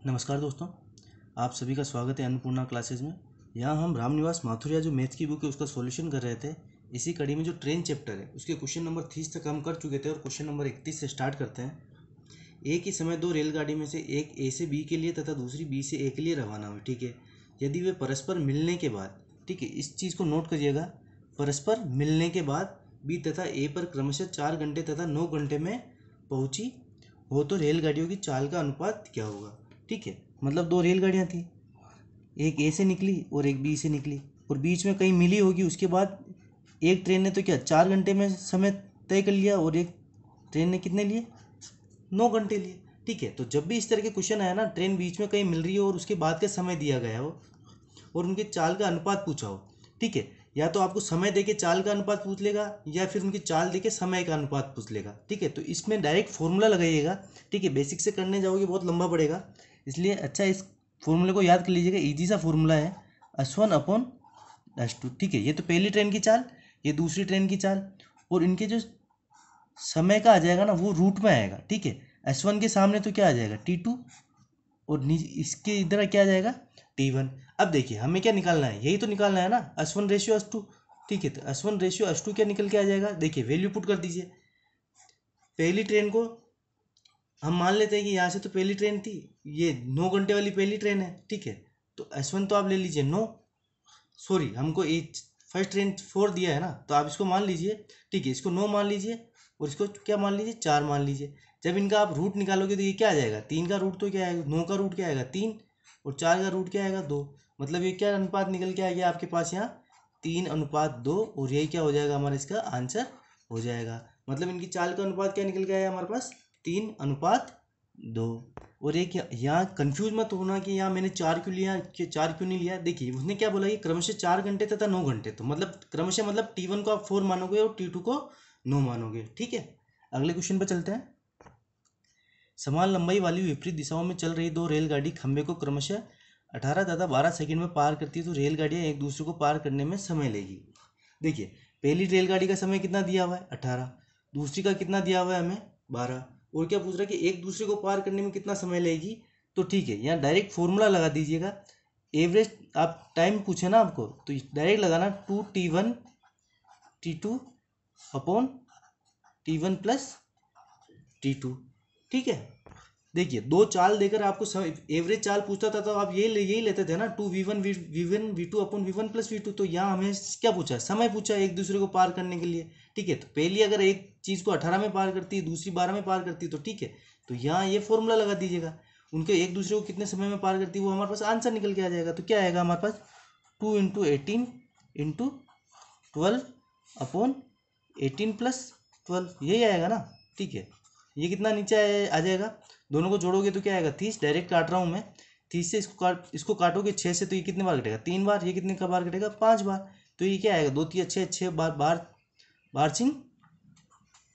नमस्कार दोस्तों, आप सभी का स्वागत है अन्नपूर्णा क्लासेस में। यहाँ हम रामनिवास माथुरिया जो मैथ की बुक है उसका सॉल्यूशन कर रहे थे। इसी कड़ी में जो ट्रेन चैप्टर है उसके क्वेश्चन नंबर 30 तक हम कर चुके थे और क्वेश्चन नंबर 31 से स्टार्ट करते हैं। एक ही समय दो रेलगाड़ी में से एक ए से बी के लिए तथा दूसरी बी से ए के लिए रवाना हुई। ठीक है, यदि वे परस्पर मिलने के बाद, ठीक है, इस चीज़ को नोट करिएगा, परस्पर मिलने के बाद बी तथा ए पर क्रमशः 4 घंटे तथा 9 घंटे में पहुंची हो तो रेलगाड़ियों की चाल का अनुपात क्या होगा। ठीक है, मतलब दो रेलगाड़ियाँ थी, एक ए से निकली और एक बी से निकली और बीच में कहीं मिली होगी। उसके बाद एक ट्रेन ने तो क्या 4 घंटे में समय तय कर लिया और एक ट्रेन ने कितने लिए, 9 घंटे लिए। ठीक है, तो जब भी इस तरह के क्वेश्चन आया ना, ट्रेन बीच में कहीं मिल रही हो और उसके बाद का समय दिया गया हो और उनके चाल का अनुपात पूछा हो, ठीक है, या तो आपको समय देके चाल का अनुपात पूछ लेगा या फिर उनकी चाल देके समय का अनुपात पूछ लेगा। ठीक है, तो इसमें डायरेक्ट फॉर्मूला लगाइएगा। ठीक है, बेसिक से करने जाओगे बहुत लंबा पड़ेगा, इसलिए अच्छा इस फॉर्मूले को याद कर लीजिएगा। इजी सा फॉर्मूला है, S1/S2। ठीक है, ये तो पहली ट्रेन की चाल, ये दूसरी ट्रेन की चाल, और इनके जो समय का आ जाएगा ना वो रूट में आएगा। ठीक है, S1 के सामने तो क्या आ जाएगा, T2, और नीचे इसके इधर क्या आ जाएगा, T1। अब देखिए हमें क्या निकालना है, यही तो निकालना है ना, S1/S2। ठीक है, तो S1/S2 क्या निकल के आ जाएगा, देखिए वैल्यू पुट कर दीजिए। पहली ट्रेन को हम मान लेते हैं कि यहाँ से तो पहली ट्रेन थी, ये 9 घंटे वाली पहली ट्रेन है। ठीक है, तो S1 तो आप ले लीजिए 9, सॉरी हमको एच फर्स्ट ट्रेन 4 दिया है ना, तो आप इसको मान लीजिए। ठीक है, इसको 9 मान लीजिए और इसको क्या मान लीजिए, 4 मान लीजिए। जब इनका आप रूट निकालोगे तो ये क्या आ जाएगा, 3 का रूट तो क्या आएगा, 9 का रूट क्या आएगा 3, और 4 का रूट क्या आएगा 2। मतलब ये क्या अनुपात निकल के आ गया आपके पास यहाँ, 3/2, और यही क्या हो जाएगा हमारा इसका आंसर हो जाएगा। मतलब इनकी चाल का अनुपात क्या निकल के आया हमारे पास, 3/2। और एक यहाँ कंफ्यूज मत होना कि यहाँ मैंने 4 क्यों लिया, कि 4 क्यों नहीं लिया। देखिए उसने क्या बोला कि क्रमशः 4 घंटे तथा 9 घंटे, तो मतलब क्रमशः मतलब T1 को आप 4 मानोगे और T2 को 9 मानोगे। ठीक है, अगले क्वेश्चन पर चलते हैं। समान लंबाई वाली विपरीत दिशाओं में चल रही दो रेलगाड़ी खंभे को क्रमशः 18 तथा 12 सेकंड में पार करती है तो रेलगाड़ियाँ एक दूसरे को पार करने में समय लेगी। देखिए पहली रेलगाड़ी का समय कितना दिया हुआ है 18, दूसरी का कितना दिया हुआ है हमें 12, और क्या पूछ रहा है कि एक दूसरे को पार करने में कितना समय लेगी। तो ठीक है, यहाँ डायरेक्ट फॉर्मूला लगा दीजिएगा। एवरेज आप टाइम पूछे ना आपको, तो डायरेक्ट लगाना 2T1 T2 upon T1 plus T2। ठीक है, देखिए दो चाल देकर आपको एवरेज चाल पूछता था तो आप यही लेते थे ना, 2V1 V1 V2 upon V1 plus V2। तो यहाँ हमें क्या पूछा, समय पूछा एक दूसरे को पार करने के लिए। ठीक है, तो पहली अगर एक चीज़ को 18 में पार करती है, दूसरी 12 में पार करती है, तो ठीक है, तो यहाँ ये फॉर्मूला लगा दीजिएगा। उनके एक दूसरे को कितने समय में पार करती है वो हमारे पास आंसर निकल के आ जाएगा। तो क्या आएगा हमारे पास, 2 × 18 × 12 अपॉन 18 + 12, यही आएगा ना। ठीक है, ये कितना नीचे आ जाएगा, दोनों को जोड़ोगे तो क्या आएगा 30, डायरेक्ट काट रहा हूँ मैं, 30 से इसको काटोगे 6 से, तो ये कितने बार कटेगा 3 बार, ये कितने का बार कटेगा 5 बार। तो ये क्या आएगा 2 3 6 6 बार, बार बार सिंह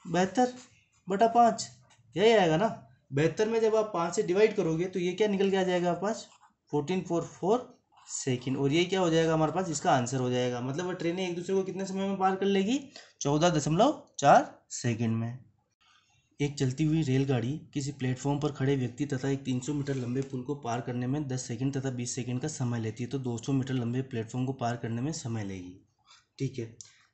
72/5, यही आएगा ना। 72 में जब आप 5 से डिवाइड करोगे तो ये क्या निकल के आ जाएगा आपके पास, 14/4 सेकेंड, और ये क्या हो जाएगा हमारे पास, इसका आंसर हो जाएगा। मतलब वह ट्रेनें एक दूसरे को कितने समय में पार कर लेगी, 14.4 सेकेंड में। एक चलती हुई रेलगाड़ी किसी प्लेटफॉर्म पर खड़े व्यक्ति तथा एक 300 मीटर लंबे पुल को पार करने में 10 सेकंड तथा 20 सेकंड का समय लेती है तो 200 मीटर लंबे प्लेटफॉर्म को पार करने में समय लेगी। ठीक है,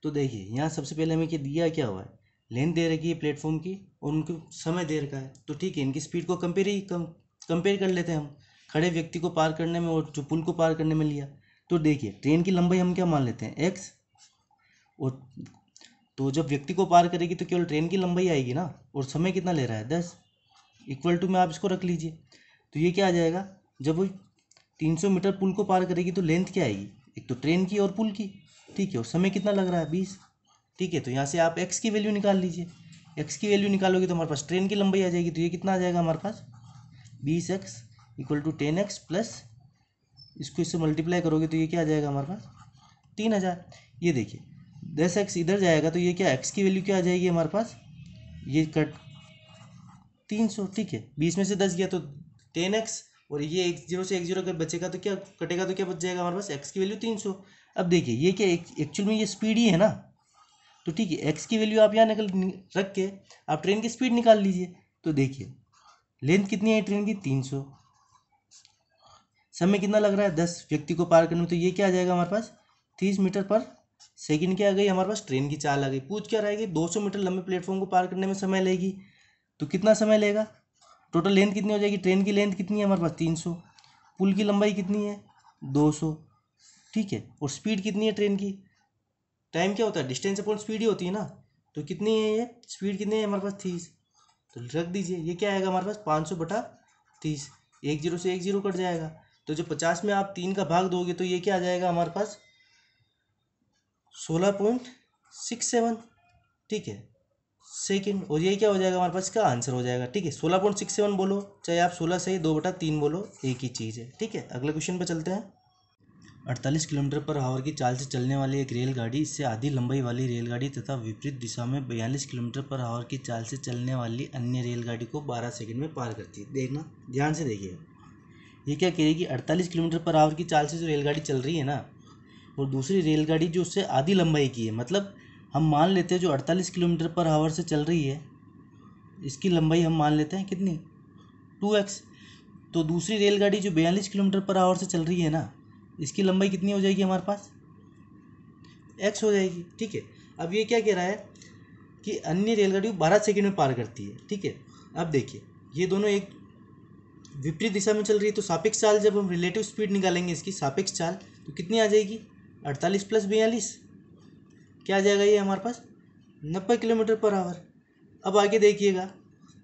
तो देखिए यहाँ सबसे पहले हमें क्या हुआ है, लेंथ दे रखी है प्लेटफॉर्म की और उनको समय दे रखा है। तो ठीक है, इनकी स्पीड को कंपेयर कर लेते हैं हम, खड़े व्यक्ति को पार करने में और जो पुल को पार करने में लिया। तो देखिए ट्रेन की लंबाई हम क्या मान लेते हैं, x, और तो जब व्यक्ति को पार करेगी तो केवल ट्रेन की लंबाई आएगी ना, और समय कितना ले रहा है 10, इक्वल टू में आप इसको रख लीजिए। तो ये क्या आ जाएगा, जब वो 300 मीटर पुल को पार करेगी तो लेंथ क्या आएगी, एक तो ट्रेन की और पुल की। ठीक है, और समय कितना लग रहा है 20। ठीक है, तो यहाँ से आप x की वैल्यू निकाल लीजिए, x की वैल्यू निकालोगे तो हमारे पास ट्रेन की लंबाई आ जाएगी। तो ये कितना आ जाएगा हमारे पास, 20x = 10x प्लस इसको इससे मल्टीप्लाई करोगे तो ये क्या आ जाएगा हमारे पास 3000। ये देखिए 10x इधर जाएगा तो ये क्या x की वैल्यू क्या आ जाएगी हमारे पास, ये कट 300। ठीक है, 20 में से 10 गया तो 10x, और ये 1 0 से 1 0 अगर बचेगा तो क्या कटेगा, तो क्या बच जाएगा हमारे पास x की वैल्यू 300। अब देखिए ये क्या एक्चुअल में ये स्पीड ही है ना, तो ठीक है x की वैल्यू आप यहाँ निकल रख के आप ट्रेन की स्पीड निकाल लीजिए। तो देखिए लेंथ कितनी है ट्रेन की 300, समय कितना लग रहा है 10 व्यक्ति को पार करने में, तो ये क्या आ जाएगा हमारे पास 30 मीटर पर सेकंड क्या आ गई हमारे पास, ट्रेन की चाल आ गई। पूछ क्या रहेगी, 200 मीटर लंबे प्लेटफॉर्म को पार करने में समय लेगी, तो कितना समय लेगा, टोटल लेंथ कितनी हो जाएगी, ट्रेन की लेंथ कितनी है हमारे पास 300, पुल की लंबाई कितनी है 200, ठीक है, और स्पीड कितनी है ट्रेन की, टाइम क्या होता है डिस्टेंस अपॉन स्पीड ही होती है ना, तो कितनी है ये स्पीड कितनी है हमारे पास 30, तो रख दीजिए, ये क्या आएगा हमारे पास 500/30, एक जीरो से एक जीरो कट जाएगा, तो जो 50 में आप 3 का भाग दोगे तो ये क्या आ जाएगा हमारे पास 16.67, ठीक है सेकंड, और ये क्या हो जाएगा हमारे पास, इसका आंसर हो जाएगा, ठीक है 16.67 बोलो चाहे आप 16 से 2/3 बोलो, एक ही चीज़ है, ठीक है। अगले क्वेश्चन पे चलते हैं। 48 किलोमीटर पर आवर की चाल से चलने वाली एक रेलगाड़ी इससे आधी लंबाई वाली रेलगाड़ी तथा विपरीत दिशा में 42 किलोमीटर पर आवर की चाल से चलने वाली अन्य रेलगाड़ी को 12 सेकंड में पार करती है। देखना ध्यान से देखिए, ये क्या कह रही है कि 48 किलोमीटर पर आवर की चाल से जो रेलगाड़ी चल रही है ना, और दूसरी रेलगाड़ी जो उससे आधी लंबाई की है, मतलब हम मान लेते हैं जो 48 किलोमीटर पर आवर से चल रही है इसकी लंबाई हम मान लेते हैं कितनी 2x, तो दूसरी रेलगाड़ी जो 42 किलोमीटर पर आवर से चल रही है ना, इसकी लंबाई कितनी हो जाएगी हमारे पास x हो जाएगी, ठीक है। अब ये क्या कह रहा है कि अन्य रेलगाड़ी को 12 सेकंड में पार करती है, ठीक है। अब देखिए ये दोनों एक विपरीत दिशा में चल रही है, तो सापेक्ष चाल जब हम रिलेटिव स्पीड निकालेंगे इसकी सापेक्ष चाल, तो कितनी आ जाएगी 48 + 42 क्या आ जाएगा ये हमारे पास 90 किलोमीटर पर आवर। अब आगे देखिएगा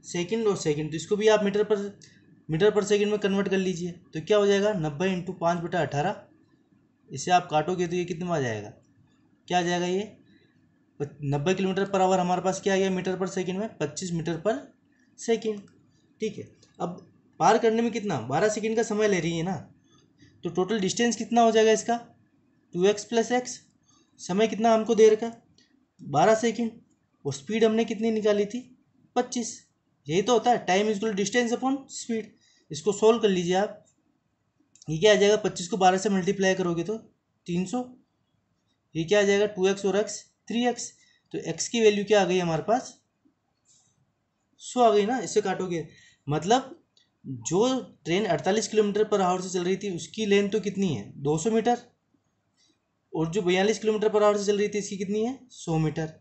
सेकंड और सेकंड, तो इसको भी आप मीटर पर सेकंड में कन्वर्ट कर लीजिए, तो क्या हो जाएगा 90 × 5/18, इसे आप काटोगे तो ये कितने में आ जाएगा, क्या आ जाएगा ये 90 किलोमीटर पर आवर हमारे पास क्या आ गया मीटर पर सेकंड में 25 मीटर पर सेकंड, ठीक है। अब पार करने में कितना 12 सेकंड का समय ले रही है ना, तो टोटल डिस्टेंस कितना हो जाएगा इसका 2x + x, समय कितना हमको दे रखा 12 सेकंड, और स्पीड हमने कितनी निकाली थी 25, यही तो होता है time equal distance upon speed. इसको सोल्व कर लीजिए आप, ये क्या आ जाएगा 25 को 12 से मल्टीप्लाई करोगे तो 300, ये क्या आ जाएगा 2x और x 3x, तो x की वैल्यू क्या आ गई हमारे पास 100 आ गई ना, इससे काटोगे, मतलब जो ट्रेन 48 किलोमीटर पर आवर से चल रही थी उसकी लेंथ तो कितनी है 200 मीटर, और जो 42 किलोमीटर पर आवर से चल रही थी इसकी कितनी है 100 मीटर।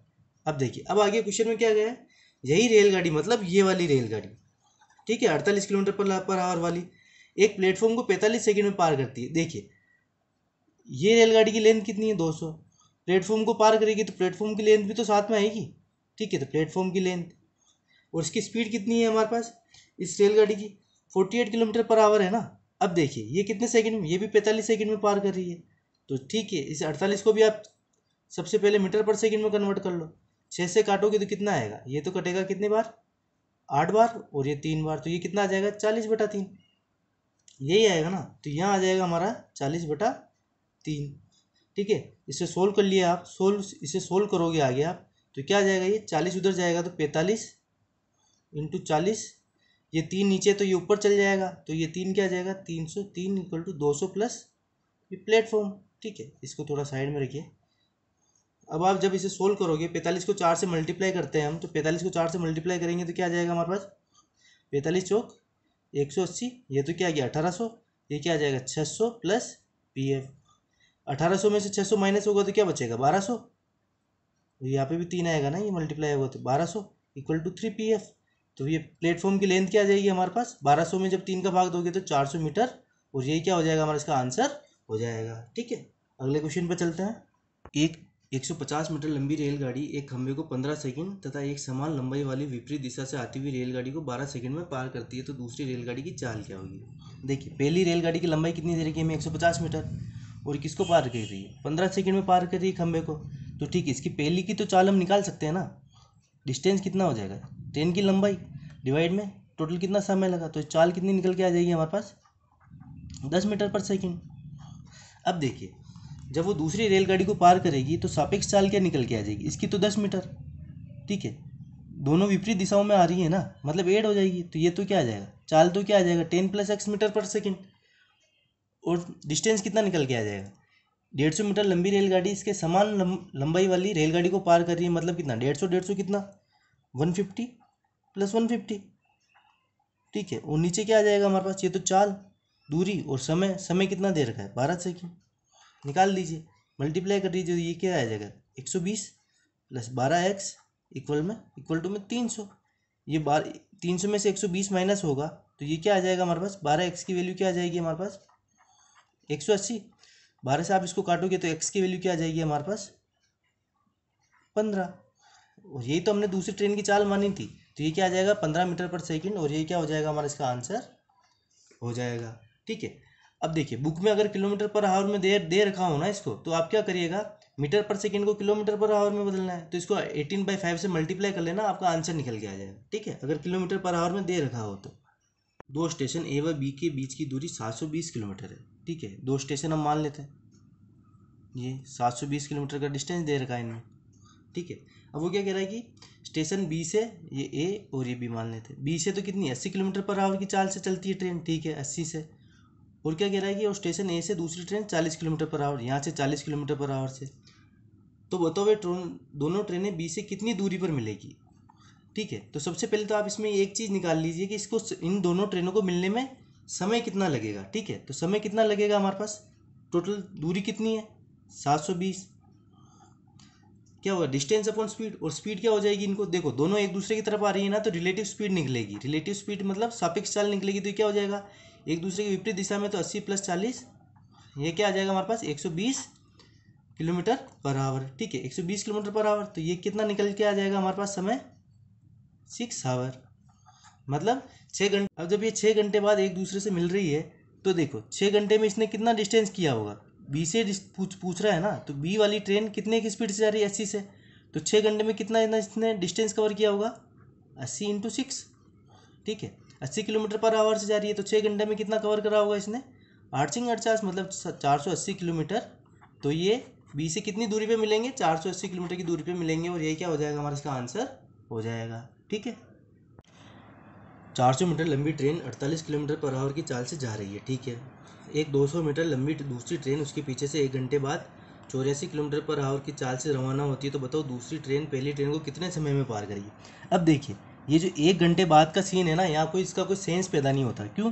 अब देखिए अब आगे क्वेश्चन में क्या गया है, यही रेलगाड़ी मतलब ये वाली रेलगाड़ी, ठीक है 48 किलोमीटर पर आवर वाली एक प्लेटफॉर्म को 45 सेकंड में पार करती है। देखिए ये रेलगाड़ी की लेंथ कितनी है 200, प्लेटफॉर्म को पार करेगी तो प्लेटफॉर्म की लेंथ भी तो साथ में आएगी, ठीक है, तो प्लेटफॉर्म की लेंथ और इसकी स्पीड कितनी है हमारे पास इस रेलगाड़ी की 48 किलोमीटर पर आवर है ना। अब देखिए ये कितने सेकंड में, ये भी 45 सेकंड में पार कर रही है, तो ठीक है इस 48 को भी आप सबसे पहले मीटर पर सेकंड में कन्वर्ट कर लो, 6 से काटोगे तो कितना आएगा, ये तो कटेगा कितनी बार 8 बार, और ये 3 बार, तो ये कितना आ जाएगा 40/3, यही आएगा ना, तो यहाँ आ जाएगा हमारा 40/3, ठीक है। इसे सोल्व कर लिया आप, इसे सोल्व करोगे आगे आप, तो क्या आ जाएगा ये 40 उधर जाएगा तो 45 × 40, ये 3 नीचे तो ये ऊपर चल जाएगा, तो ये 3 क्या आ जाएगा 303 = 200 प्लस ये प्लेटफॉर्म, ठीक है। इसको थोड़ा साइड में रखिए। अब आप जब इसे सोल्व करोगे 45 को 4 से मल्टीप्लाई करते हैं हम, तो 45 को 4 से मल्टीप्लाई करेंगे तो क्या आ जाएगा हमारे पास 45 चौक 180, ये तो क्या आ गया 1800, ये क्या आ जाएगा 600 प्लस PF, 1800 में से 600 माइनस होगा तो क्या बचेगा 1200, यहाँ पे भी 3 आएगा ना, ये मल्टीप्लाई होगा तो 1200 = 3 PF, तो ये प्लेटफॉर्म की लेंथ क्या आ जाएगी हमारे पास 1200 में जब 3 का भाग दोगे तो 400 मीटर, और ये क्या हो जाएगा हमारा इसका आंसर हो जाएगा, ठीक है। अगले क्वेश्चन पे चलते हैं। एक 150 मीटर लंबी रेलगाड़ी एक खंभे को 15 सेकंड तथा एक समान लंबाई वाली विपरीत दिशा से आती हुई रेलगाड़ी को 12 सेकंड में पार करती है, तो दूसरी रेलगाड़ी की चाल क्या होगी। देखिए पहली रेलगाड़ी की लंबाई कितनी दे रखी है हमें 150 मीटर, और किसको पार कर रही है 15 सेकंड में पार कर रही है खंभे को, तो ठीक है इसकी पहली की तो चाल हम निकाल सकते हैं ना, डिस्टेंस कितना हो जाएगा ट्रेन की लंबाई डिवाइड में टोटल कितना समय लगा, तो चाल कितनी निकल के आ जाएगी हमारे पास 10 मीटर पर सेकंड। अब देखिए जब वो दूसरी रेलगाड़ी को पार करेगी तो सापेक्ष चाल क्या निकल के आ जाएगी इसकी तो 10 मीटर, ठीक है, दोनों विपरीत दिशाओं में आ रही है ना, मतलब ऐड हो जाएगी, तो ये तो क्या आ जाएगा चाल तो क्या आ जाएगा 10 + x मीटर पर सेकंड, और डिस्टेंस कितना निकल के आ जाएगा 150 मीटर लंबी रेलगाड़ी इसके समान लंबाई वाली रेलगाड़ी को पार कर रही है, मतलब कितना 150 कितना 150 + 150, ठीक है, और नीचे क्या आ जाएगा हमारे पास ये तो चाल दूरी और समय, समय कितना दे रखा है 12 सेकेंड, निकाल दीजिए, मल्टीप्लाई कर दीजिए, ये क्या आ जाएगा 120 प्लस 12x इक्वल टू में 300। ये 300 में से 120 माइनस होगा तो ये क्या आ जाएगा हमारे पास, 12x की वैल्यू क्या आ जाएगी हमारे पास 180। 12 से आप इसको काटोगे तो x की वैल्यू क्या आ जाएगी हमारे पास 15। और यही तो हमने दूसरी ट्रेन की चाल मानी थी, तो ये क्या आ जाएगा 15 मीटर पर सेकंड, और ये क्या हो जाएगा हमारा इसका आंसर हो जाएगा। ठीक है, अब देखिए बुक में अगर किलोमीटर पर आवर में दे रखा हो ना इसको, तो आप क्या करिएगा, मीटर पर सेकंड को किलोमीटर पर आवर में बदलना है, तो इसको 18/5 से मल्टीप्लाई कर लेना, आपका आंसर निकल के आ जाएगा। ठीक है, अगर किलोमीटर पर आवर में दे रखा हो तो। दो स्टेशन ए व बी के बीच की दूरी 720 किलोमीटर है। ठीक है, दो स्टेशन हम मान लेते हैं, ये 720 किलोमीटर का डिस्टेंस दे रखा है इनमें। ठीक है, अब वो क्या कह रहा है कि स्टेशन बी से, ये ए और ये बी मान लेते हैं, बी से तो कितनी 80 किलोमीटर पर आवर की चाल से चलती है ट्रेन। ठीक है, 80 से, और क्या कह रहा है कि और स्टेशन ए से दूसरी ट्रेन 40 किलोमीटर पर आवर, यहाँ से 40 किलोमीटर पर आवर से। तो बताओ वे दोनों ट्रेनें बी से कितनी दूरी पर मिलेगी। ठीक है, तो सबसे पहले तो आप इसमें एक चीज़ निकाल लीजिए कि इसको, इन दोनों ट्रेनों को मिलने में समय कितना लगेगा। ठीक है, तो समय कितना लगेगा हमारे पास, टोटल दूरी कितनी है 720, क्या होगा डिस्टेंस अपॉन स्पीड, और स्पीड क्या हो जाएगी, इनको देखो दोनों एक दूसरे की तरफ आ रही है ना, तो रिलेटिव स्पीड निकलेगी। रिलेटिव स्पीड मतलब सापेक्ष चाल निकलेगी, तो क्या हो जाएगा एक दूसरे के विपरीत दिशा में, तो 80 + 40, ये क्या आ जाएगा हमारे पास 120 किलोमीटर पर आवर। ठीक है, 120 किलोमीटर पर आवर, तो ये कितना निकल के आ जाएगा हमारे पास समय 6 आवर, मतलब 6 घंटे। अब जब ये 6 घंटे बाद एक दूसरे से मिल रही है, तो देखो 6 घंटे में इसने कितना डिस्टेंस किया होगा, बी से पूछ रहा है ना, तो बी वाली ट्रेन कितने की स्पीड से जा रही है 80 से, तो 6 घंटे में कितना इसने डिस्टेंस कवर किया होगा 80 × 6। ठीक है, 80 किलोमीटर पर आवर से जा रही है, तो 6 घंटे में कितना कवर करा होगा इसने 8×48 मतलब 480 किलोमीटर। तो ये बी से कितनी दूरी पे मिलेंगे 480 किलोमीटर की दूरी पे मिलेंगे, और ये क्या हो जाएगा हमारा इसका आंसर हो जाएगा। ठीक है, 400 मीटर लंबी ट्रेन 48 किलोमीटर पर आवर की चाल से जा रही है। ठीक है, एक 200 मीटर लंबी दूसरी ट्रेन उसके पीछे से 1 घंटे बाद 84 किलोमीटर पर आवर की चाल से रवाना होती है, तो बताओ दूसरी ट्रेन पहली ट्रेन को कितने समय में पार करेगी। अब देखिए ये जो 1 घंटे बाद का सीन है ना, यहाँ कोई इसका कोई सेंस पैदा नहीं होता। क्यों,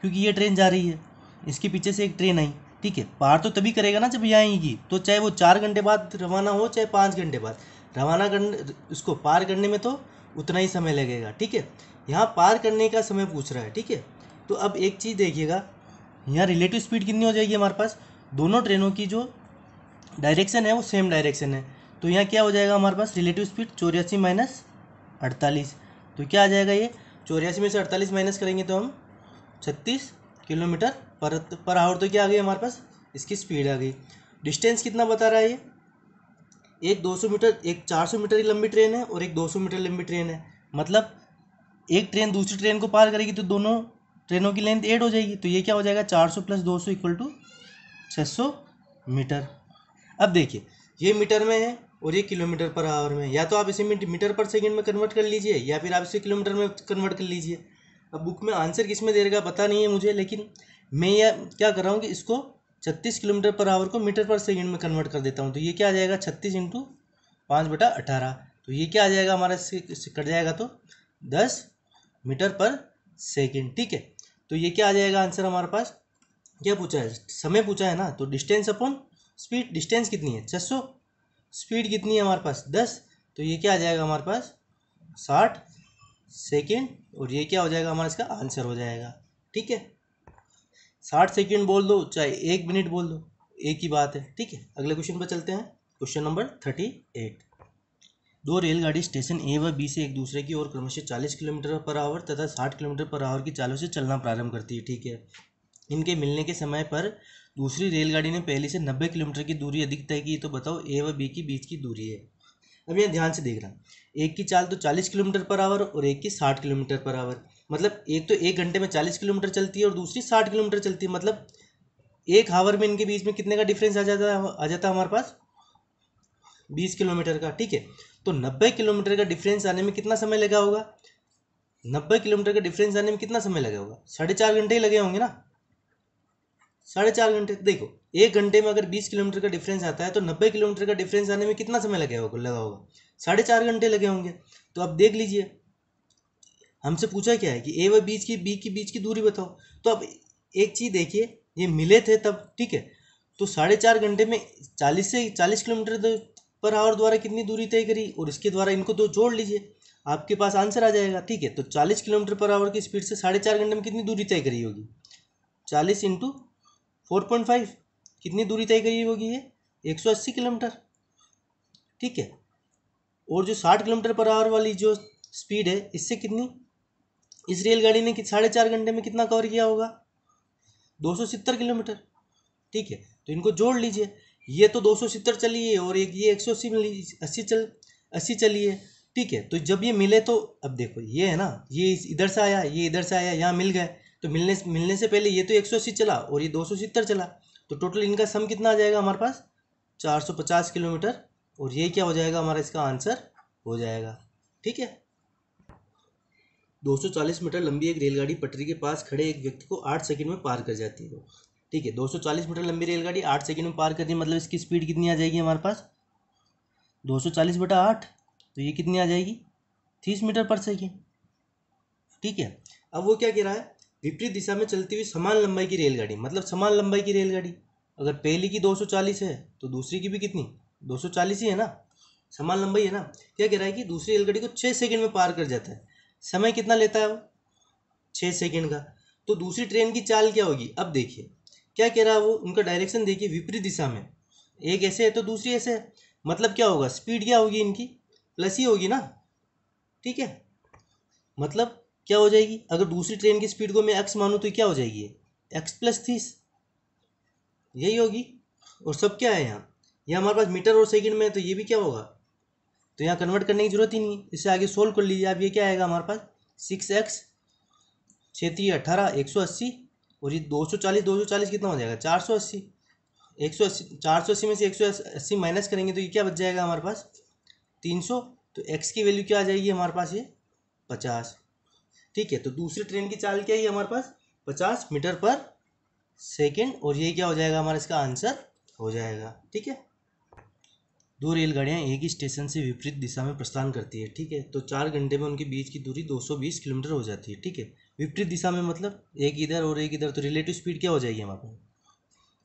क्योंकि ये ट्रेन जा रही है, इसके पीछे से एक ट्रेन आई। ठीक है, पार तो तभी करेगा ना जब ये आएगी, तो चाहे वो 4 घंटे बाद रवाना हो चाहे 5 घंटे बाद रवाना करने, उसको पार करने में तो उतना ही समय लगेगा। ठीक है, यहाँ पार करने का समय पूछ रहा है। ठीक है, तो अब एक चीज़ देखिएगा, यहाँ रिलेटिव स्पीड कितनी हो जाएगी हमारे पास, दोनों ट्रेनों की जो डायरेक्शन है वो सेम डायरेक्शन है, तो यहाँ क्या हो जाएगा हमारे पास रिलेटिव स्पीड 84 - 48, तो क्या आ जाएगा ये 84 में से 48 माइनस करेंगे तो हम 36 किलोमीटर पर आवर, तो क्या आ गई हमारे पास इसकी स्पीड आ गई। डिस्टेंस कितना बता रहा है ये, एक 200 मीटर, एक 400 मीटर की लंबी ट्रेन है और एक 200 मीटर लंबी ट्रेन है, मतलब एक ट्रेन दूसरी ट्रेन को पार करेगी तो दोनों ट्रेनों की लेंथ 8 हो जाएगी, तो ये क्या हो जाएगा 400 + 200 = 600 मीटर। अब देखिए ये मीटर में है और ये किलोमीटर पर आवर में, या तो आप इसे मीटर पर सेकंड में कन्वर्ट कर लीजिए या फिर आप इसे किलोमीटर में कन्वर्ट कर लीजिए। अब बुक में आंसर किस में दे रहेगा पता नहीं है मुझे, लेकिन मैं यह क्या कर रहा हूँ कि इसको 36 किलोमीटर पर आवर को मीटर पर सेकंड में कन्वर्ट कर देता हूँ, तो ये क्या आ जाएगा 36 × 5/18, तो ये क्या आ जाएगा हमारा, इससे कट जाएगा तो 10 मीटर पर सेकंड। ठीक है, तो ये क्या आ जाएगा आंसर हमारे पास, क्या पूछा है समय पूछा है ना, तो डिस्टेंस अपॉन स्पीड, डिस्टेंस कितनी है 600, स्पीड कितनी है हमारे पास 10, तो ये क्या आ जाएगा हमारे पास 60 सेकेंड, और ये क्या हो जाएगा हमारा इसका आंसर हो जाएगा। ठीक है, 60 सेकेंड बोल दो चाहे 1 मिनट बोल दो, एक ही बात है। ठीक है, अगले क्वेश्चन पर चलते हैं, क्वेश्चन नंबर 38। दो रेलगाड़ी स्टेशन ए व बी से एक दूसरे की ओर क्रमशः 40 किलोमीटर पर आवर तथा 60 किलोमीटर पर आवर की चालों से चलना प्रारंभ करती है। ठीक है, इनके मिलने के समय पर दूसरी रेलगाड़ी ने पहले से 90 किलोमीटर की दूरी अधिक तय की, तो बताओ ए व बी के बीच की दूरी है। अब यहाँ ध्यान से देखना, एक की चाल तो 40 किलोमीटर पर आवर और एक की 60 किलोमीटर पर आवर, मतलब एक तो 1 घंटे में 40 किलोमीटर चलती है और दूसरी 60 किलोमीटर चलती है, मतलब 1 आवर में इनके बीच में कितने का डिफरेंस आ जाता हमारे पास 20 किलोमीटर का। ठीक है, तो 90 किलोमीटर का डिफरेंस आने में कितना समय लगा होगा, 90 किलोमीटर का डिफरेंस आने में कितना समय लगा होगा 4.5 घंटे ही लगे होंगे ना, 4.5 घंटे। देखो 1 घंटे में अगर 20 किलोमीटर का डिफरेंस आता है तो 90 किलोमीटर का डिफरेंस आने में कितना समय लगा होगा 4.5 घंटे लगे होंगे। तो अब देख लीजिए हमसे पूछा क्या है कि ए व बी की बीच की दूरी बताओ, तो अब एक चीज़ देखिए, ये मिले थे तब, ठीक है, तो 4.5 घंटे में 40 किलोमीटर पर आवर द्वारा कितनी दूरी तय करी, और इसके द्वारा इनको तो जोड़ लीजिए, आपके पास आंसर आ जाएगा। ठीक है, तो 40 किलोमीटर पर आवर की स्पीड से 4.5 घंटे में कितनी दूरी तय करी होगी, 40 इंटू 4.5, कितनी दूरी तय करी होगी ये, 180 किलोमीटर। ठीक है, और जो 60 किलोमीटर पर आवर वाली जो स्पीड है, इससे कितनी, इस रेलगाड़ी ने 4.5 घंटे में कितना कवर किया होगा, 270 किलोमीटर। ठीक है, तो इनको जोड़ लीजिए, ये तो 270 चली है और एक ये 180 मिली, 80 चली है। ठीक है, तो जब ये मिले तो अब देखो ये है ना, ये इधर से आया, ये इधर से आया, यहाँ मिल गए, तो मिलने से पहले ये तो 180 चला और ये 270 चला, तो टोटल इनका सम कितना आ जाएगा हमारे पास, 450 किलोमीटर, और ये क्या हो जाएगा हमारा इसका आंसर हो जाएगा। ठीक है, 240 मीटर लंबी एक रेलगाड़ी पटरी के पास खड़े एक व्यक्ति को 8 सेकंड में पार कर जाती है। ठीक है, 240 मीटर लंबी रेलगाड़ी 8 सेकंड में पार करती है, मतलब इसकी स्पीड कितनी आ जाएगी हमारे पास, 240/8, तो ये कितनी आ जाएगी, 30 मीटर पर सेकेंड। ठीक है, अब वो क्या कह रहा है, विपरीत दिशा में चलती हुई समान लंबाई की रेलगाड़ी, मतलब समान लंबाई की रेलगाड़ी, अगर पहली की 240 है तो दूसरी की भी कितनी, 240 ही है ना, समान लंबाई है ना। क्या कह रहा है कि दूसरी रेलगाड़ी को 6 सेकंड में पार कर जाता है, समय कितना लेता है वो, 6 सेकंड का। तो दूसरी ट्रेन की चाल क्या होगी, अब देखिए क्या कह रहा है वो, उनका डायरेक्शन देखिए, विपरीत दिशा में, एक ऐसे है तो दूसरी ऐसे है, मतलब क्या होगा, स्पीड क्या होगी इनकी, प्लस ही होगी ना। ठीक है, मतलब क्या हो जाएगी, अगर दूसरी ट्रेन की स्पीड को मैं एक्स मानूँ तो क्या हो जाएगी, x+30, यही होगी। और सब क्या है यहाँ, यह हमारे पास मीटर और सेकंड में है, तो ये भी क्या होगा, तो यहाँ कन्वर्ट करने की जरूरत ही नहीं है, इससे आगे सोल्व कर लीजिए आप। ये क्या आएगा हमारे पास, 6x 6×3 = 18, 180, और ये 240 कितना हो जाएगा, 480, 180, 480 में से 180 माइनस करेंगे तो ये क्या बच जाएगा हमारे पास, 300, तो x की वैल्यू क्या आ जाएगी हमारे पास, ये 50। ठीक है, तो दूसरी ट्रेन की चाल क्या है हमारे पास, 50 मीटर पर सेकेंड, और ये क्या हो जाएगा हमारा इसका आंसर हो जाएगा। ठीक है, दो रेलगाड़ियाँ एक ही स्टेशन से विपरीत दिशा में प्रस्थान करती है। ठीक है, तो 4 घंटे में उनके बीच की दूरी 220 किलोमीटर हो जाती है। ठीक है, विपरीत दिशा में मतलब एक इधर और एक इधर, तो रिलेटिव स्पीड क्या हो जाएगी हमारे पास,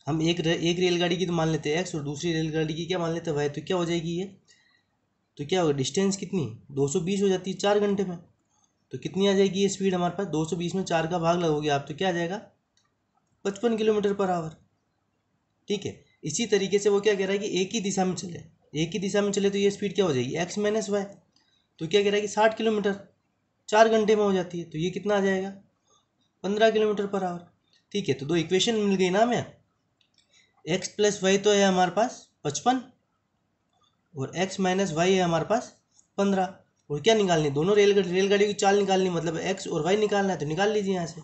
हम एक रेलगाड़ी की तो मान लेते हैं एक्स और दूसरी रेलगाड़ी की क्या मान लेते हैं वाई, तो क्या हो जाएगी ये, तो क्या होगा, डिस्टेंस कितनी 220 हो जाती है 4 घंटे में, तो कितनी आ जाएगी ये स्पीड हमारे पास, 220 में 4 का भाग लगोगे आप तो क्या आ जाएगा, 55 किलोमीटर पर आवर। ठीक है, इसी तरीके से वो क्या कह रहा है कि एक ही दिशा में चले, एक ही दिशा में चले तो ये स्पीड क्या हो जाएगी, x - y, तो क्या कह रहा है कि 60 किलोमीटर 4 घंटे में हो जाती है, तो ये कितना आ जाएगा, 15 किलोमीटर पर आवर। ठीक है, तो दो इक्वेशन मिल गई ना हमें, x+y तो है हमारे पास 55 और x - y है हमारे पास 15, और क्या निकालनी, दोनों रेलगाड़ी की चाल निकालनी, मतलब x और y निकालना है, तो निकाल लीजिए यहाँ से,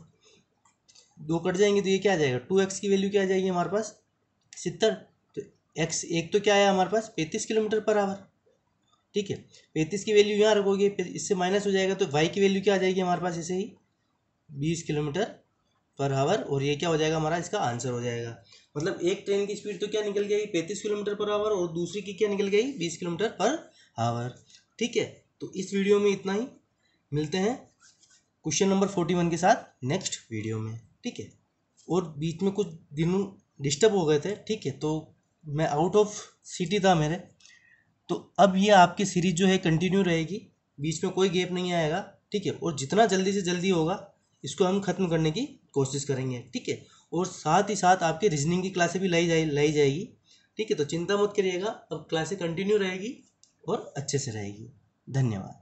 दो कट जाएंगे तो ये क्या आ जाएगा, 2x की वैल्यू क्या आ जाएगी हमारे पास, 70, तो x एक तो क्या है हमारे पास 35 किलोमीटर पर आवर। ठीक है, 35 की वैल्यू यहाँ रखोगे, इससे माइनस हो जाएगा तो y की वैल्यू क्या आ जाएगी हमारे पास, ऐसे ही 20 किलोमीटर पर आवर, और ये क्या हो जाएगा हमारा इसका आंसर हो जाएगा। मतलब एक ट्रेन की स्पीड तो क्या निकल गई 35 किलोमीटर पर आवर, और दूसरी की क्या निकल गई 20 किलोमीटर पर आवर। ठीक है, तो इस वीडियो में इतना ही, मिलते हैं क्वेश्चन नंबर 41 के साथ नेक्स्ट वीडियो में। ठीक है, और बीच में कुछ दिनों डिस्टर्ब हो गए थे। ठीक है, तो मैं आउट ऑफ सिटी था मेरे, तो अब ये आपकी सीरीज जो है कंटिन्यू रहेगी, बीच में कोई गैप नहीं आएगा। ठीक है, और जितना जल्दी से जल्दी होगा इसको हम ख़त्म करने की कोशिश करेंगे। ठीक है, और साथ ही साथ आपके रीजनिंग की क्लासें भी लाई जाएगी। ठीक है, तो चिंता मत करिएगा, अब क्लासें कंटिन्यू रहेगी और अच्छे से रहेगी। धन्यवाद।